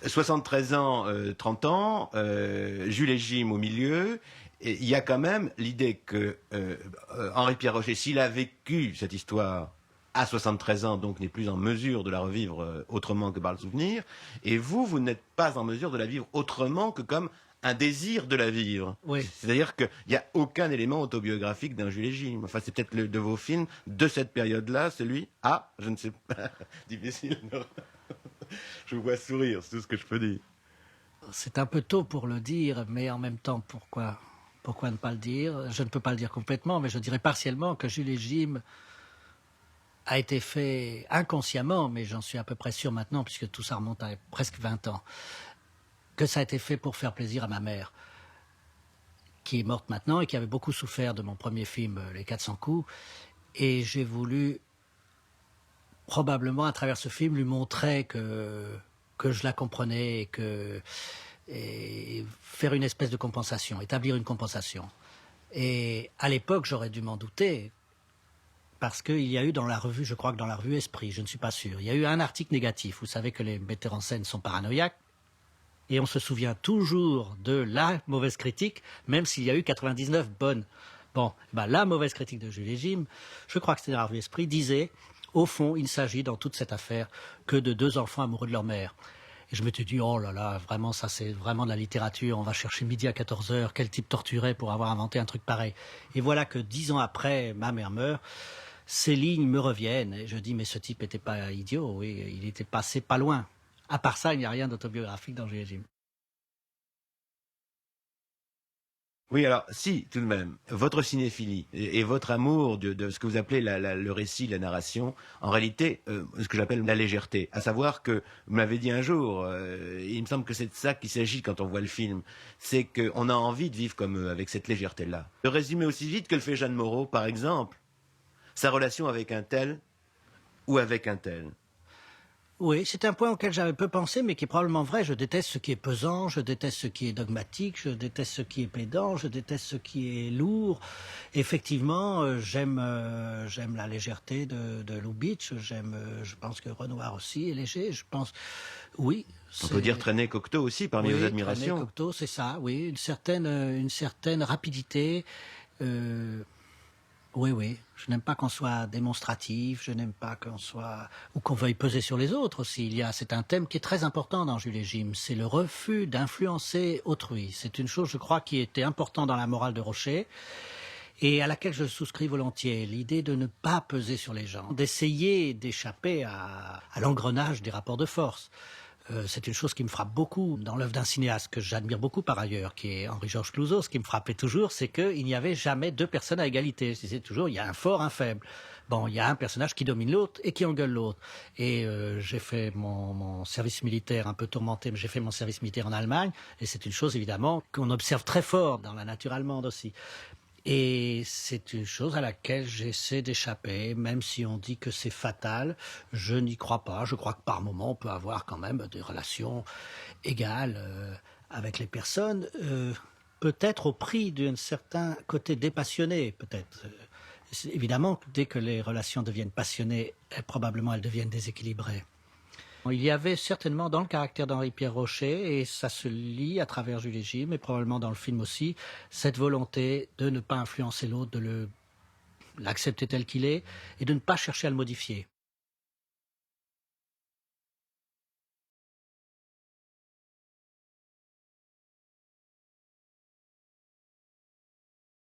73 ans, 30 ans, Jules et Jim au milieu. Et il y a quand même l'idée que Henri-Pierre Rocher, s'il a vécu cette histoire à 73 ans, donc n'est plus en mesure de la revivre autrement que par le souvenir, et vous n'êtes pas en mesure de la vivre autrement que comme un désir de la vivre. Oui. C'est-à-dire qu'il n'y a aucun élément autobiographique d'un Jules et Jim. Enfin, c'est peut-être de vos films de cette période-là, celui... Ah, je ne sais pas. Difficile. Non. Je vous vois sourire, c'est tout ce que je peux dire. C'est un peu tôt pour le dire, mais en même temps, pourquoi ne pas le dire? Je ne peux pas le dire complètement, mais je dirais partiellement que Jules et Jim a été fait inconsciemment, mais j'en suis à peu près sûr maintenant, puisque tout ça remonte à presque 20 ans, que ça a été fait pour faire plaisir à ma mère, qui est morte maintenant et qui avait beaucoup souffert de mon premier film, Les 400 coups. Et j'ai voulu, probablement à travers ce film, lui montrer que je la comprenais et faire une espèce de compensation, établir une compensation. Et à l'époque, j'aurais dû m'en douter, parce qu'il y a eu dans la revue, je crois que dans la revue Esprit, je ne suis pas sûr, il y a eu un article négatif. Vous savez que les metteurs en scène sont paranoïaques, et on se souvient toujours de la mauvaise critique, même s'il y a eu 99 bonnes. Bon, la mauvaise critique de Jules et Jim, je crois que c'était dans la revue Esprit, disait, au fond, il s'agit dans toute cette affaire que de deux enfants amoureux de leur mère. Et je m'étais dit, oh là là, vraiment, ça c'est vraiment de la littérature, on va chercher midi à 14h, quel type torturé pour avoir inventé un truc pareil. Et voilà que 10 ans après, ma mère meurt, ces lignes me reviennent, et je dis, mais ce type n'était pas idiot, oui, il était passé pas loin. À part ça, il n'y a rien d'autobiographique dans Jules et Jim. Oui, alors, si, tout de même, votre cinéphilie et votre amour de ce que vous appelez le récit, la narration, en réalité, ce que j'appelle la légèreté. À savoir que, vous m'avez dit un jour, il me semble que c'est de ça qu'il s'agit quand on voit le film, c'est qu'on a envie de vivre comme eux, avec cette légèreté-là. De résumer aussi vite que le fait Jeanne Moreau, par exemple, sa relation avec un tel ou avec un tel. Oui, c'est un point auquel j'avais peu pensé, mais qui est probablement vrai. Je déteste ce qui est pesant, je déteste ce qui est dogmatique, je déteste ce qui est pédant, je déteste ce qui est lourd. Effectivement, j'aime la légèreté de Lubitsch, je pense que Renoir aussi est léger, je pense, oui. On peut dire Trenet Cocteau aussi, parmi vos admirations. Trenet Cocteau, c'est ça, oui, une certaine rapidité, oui. Je n'aime pas qu'on soit démonstratif, je n'aime pas ou qu'on veuille peser sur les autres aussi. C'est un thème qui est très important dans Jules et Jim. C'est le refus d'influencer autrui. C'est une chose, je crois, qui était importante dans la morale de Rocher et à laquelle je souscris volontiers. L'idée de ne pas peser sur les gens, d'essayer d'échapper à l'engrenage des rapports de force. C'est une chose qui me frappe beaucoup dans l'œuvre d'un cinéaste que j'admire beaucoup par ailleurs, qui est Henri-Georges Clouzot. Ce qui me frappait toujours, c'est qu'il n'y avait jamais deux personnes à égalité. C'est toujours, il y a un fort, un faible. Bon, il y a un personnage qui domine l'autre et qui engueule l'autre. Et j'ai fait mon service militaire un peu tourmenté, mais j'ai fait mon service militaire en Allemagne. Et c'est une chose, évidemment, qu'on observe très fort dans la nature allemande aussi. Et c'est une chose à laquelle j'essaie d'échapper, même si on dit que c'est fatal, je n'y crois pas. Je crois que par moment, on peut avoir quand même des relations égales avec les personnes, peut-être au prix d'un certain côté dépassionné, peut-être. Évidemment, dès que les relations deviennent passionnées, probablement elles deviennent déséquilibrées. Il y avait certainement dans le caractère d'Henri-Pierre Rocher, et ça se lit à travers Jules et Jim, et probablement dans le film aussi, cette volonté de ne pas influencer l'autre, de l'accepter tel qu'il est, et de ne pas chercher à le modifier.